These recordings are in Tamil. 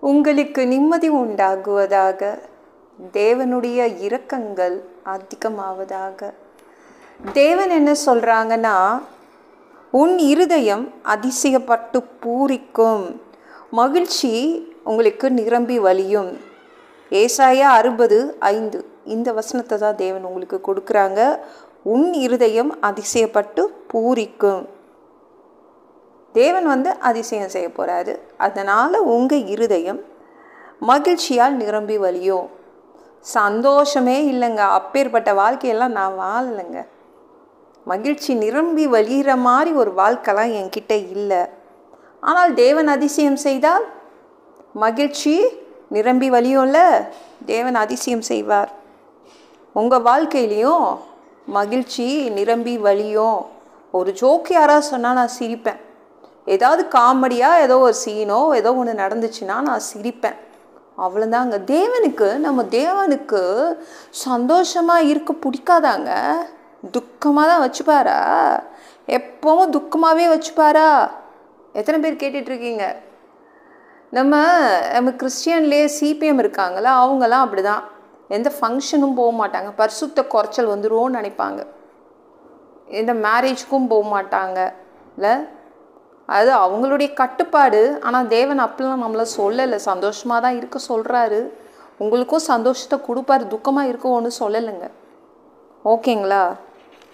உங்களுக்கு நிம்மதி உண்டாகுவதாக. தேவனுடைய இரக்கங்கள் அதிகமாவதாக. தேவன் என்ன சொல்கிறாங்கன்னா, உன் இருதயம் அதிசயப்பட்டு பூரிக்கும், மகிழ்ச்சி உங்களுக்கு நிரம்பி வழியும். ஏசாயா 60:5 இந்த வசனத்தை தான் தேவன் உங்களுக்கு கொடுக்குறாங்க. உன் இருதயம் அதிசயப்பட்டு பூரிக்கும். தேவன் அதிசயம் செய்ய போகிறாரு. அதனால் உங்கள் இருதயம் மகிழ்ச்சியால் நிரம்பி வழியும். சந்தோஷமே இல்லைங்க, அப்பேற்பட்ட வாழ்க்கையெல்லாம் நான் வாழலைங்க. மகிழ்ச்சி நிரம்பி வழிகிற மாதிரி ஒரு வாழ்க்கைலாம் என்கிட்ட இல்லை. ஆனால் தேவன் அதிசயம் செய்தால் மகிழ்ச்சி நிரம்பி வழியும்ல. தேவன் அதிசயம் செய்வார். உங்கள் வாழ்க்கையிலையும் மகிழ்ச்சி நிரம்பி வழியும். ஒரு ஜோக்கு யாராவது சொன்னால் நான் சிரிப்பேன். ஏதாவது காமெடியாக ஏதோ ஒரு சீனோ ஏதோ ஒன்று நடந்துச்சுன்னா நான் சிரிப்பேன். அவ்வளோதாங்க. நம்ம தேவனுக்கு சந்தோஷமாக இருக்க பிடிக்காதாங்க. துக்கமாக தான் வச்சுப்பாரா? எப்பவும் துக்கமாகவே வச்சுப்பாரா? எத்தனை பேர் கேட்டுட்ருக்கீங்க? நம்ம கிறிஸ்டியன்லேயே சிபிஎம் இருக்காங்களா, அவங்களாம் அப்படி தான். எந்த ஃபங்க்ஷனும் போக மாட்டாங்க. பரிசுத்த குறைச்சல் வந்துருவோன்னு நினைப்பாங்க. எந்த மேரேஜ்க்கும் போக மாட்டாங்க இல்லை. அது அவங்களுடைய கட்டுப்பாடு. ஆனால் தேவன் அப்படிலாம் நம்மளை சொல்லலை. சந்தோஷமாக தான் இருக்க சொல்கிறாரு. உங்களுக்கும் சந்தோஷத்தை கொடுப்பாரு, துக்கமாக இருக்க ஒன்றும் சொல்லலைங்க. ஓகேங்களா?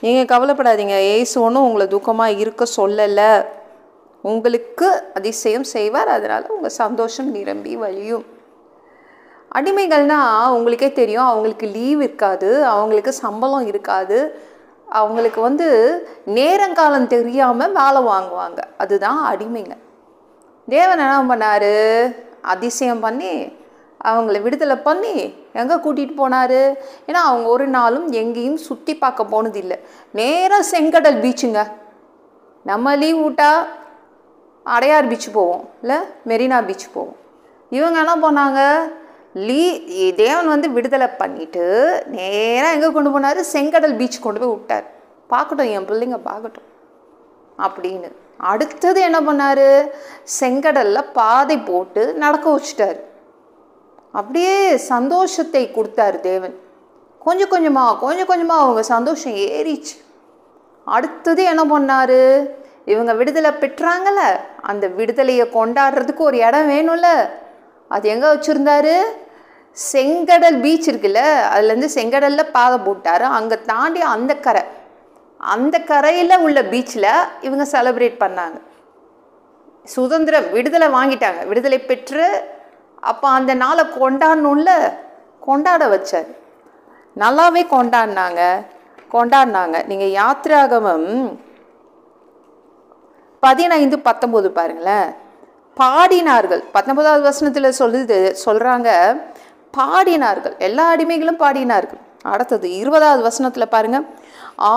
நீங்கள் கவலைப்படாதீங்க. ஏசு ஒன்றும் உங்களை துக்கமாக இருக்க சொல்லலை. உங்களுக்கு அதிசயம் செய்வார். அதனால் உங்கள் சந்தோஷம் நிரம்பி வழியும். அடிமைகள்னால் உங்களுக்கே தெரியும், அவங்களுக்கு லீவ் இருக்காது, அவங்களுக்கு சம்பளம் இருக்காது, அவங்களுக்கு நேரங்காலம் தெரியாமல் வேலை வாங்குவாங்க. அதுதான் அடிமைங்க. தேவன் என்ன பண்ணார்? அதிசயம் பண்ணி அவங்கள விடுதலை பண்ணி எங்கே கூட்டிகிட்டு போனார்? ஏன்னா அவங்க ஒரு நாளும் எங்கேயும் சுற்றி பார்க்க போனதில்லை. நேராக செங்கடல் பீச்சுங்க. நம்ம லீவ் விட்டா அடையார் பீச் போவோம், இல்லை மெரினா பீச் போவோம். இவங்க என்ன பண்ணாங்க? தேவன் விடுதலை பண்ணிவிட்டு நேராக எங்கே கொண்டு போனார்? செங்கடல் பீச் கொண்டு போய் விட்டார். பார்க்கட்டும், என் பிள்ளைங்க பார்க்கட்டும் அப்படின்னு. அடுத்தது என்ன பண்ணார்? செங்கடலில் பாதை போட்டு நடக்க வச்சுட்டார். அப்படியே சந்தோஷத்தை கொடுத்தாரு தேவன். கொஞ்சம் கொஞ்சமாக அவங்க சந்தோஷம் ஏறிச்சு. அடுத்தது என்ன பண்ணார்? இவங்க விடுதலை பெற்றாங்கல்ல, அந்த விடுதலையை கொண்டாடுறதுக்கு ஒரு இடம் வேணும்ல. அது எங்கே வச்சுருந்தாரு? செங்கடல் பீச் இருக்குல்ல, அதுலேருந்து செங்கடலில் பாதை போட்டார். அங்கே தாண்டி அந்த கரையில் உள்ள பீச்சில் இவங்க செலிப்ரேட் பண்ணாங்க. சுதந்திரம், விடுதலை வாங்கிட்டாங்க, விடுதலை பெற்று. அப்போ அந்த நாளை கொண்டாட வச்சார். நல்லாவே கொண்டாடினாங்க. நீங்கள் யாத்திராகமம் 15:19 பாருங்களேன். பாடினார்கள். 19வது வசனத்தில் சொல்கிறாங்க பாடினார்கள். எல்லா அடிமைகளும் பாடினார்கள். அடுத்தது 20வது வசனத்தில் பாருங்கள்.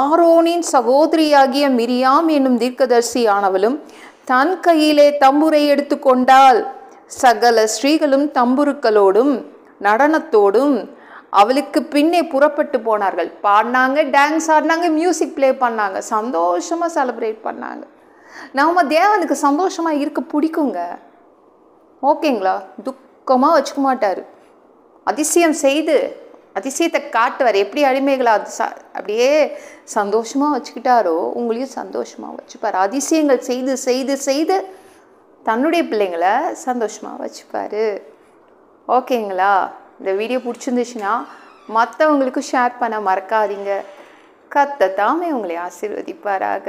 ஆரோனின் சகோதரியாகிய மிரியாம் என்னும் தீர்க்கதரிசி ஆனவளும் தன் கையிலே தம்புரை எடுத்து கொண்டாள். சகல ஸ்ரீகளும் தம்புருக்களோடும் நடனத்தோடும் அவளுக்கு பின்னே புறப்பட்டு போனார்கள். பாடினாங்க, டான்ஸ் ஆடினாங்க, மியூசிக் ப்ளே பண்ணாங்க, சந்தோஷமாக செலிப்ரேட் பண்ணாங்க. நம்ம தேவனுக்கு சந்தோஷமாக இருக்க பிடிக்குங்க. ஓகேங்களா? துக்கமாக வச்சுக்க மாட்டார். அதிசயத்தை காட்டுவார். எப்படி அடிமைகளை அப்படியே சந்தோஷமாக வச்சுக்கிட்டாரோ உங்களையும் சந்தோஷமாக வச்சுப்பார். அதிசயங்கள் செய்து செய்து செய்து தன்னுடைய பிள்ளைங்களை சந்தோஷமாக வச்சுப்பார். ஓகேங்களா? இந்த வீடியோ பிடிச்சிருந்துச்சுன்னா மற்றவங்களுக்கு ஷேர் பண்ண மறக்காதீங்க. கர்த்தர் தாமே உங்களை ஆசீர்வதிப்பாராக.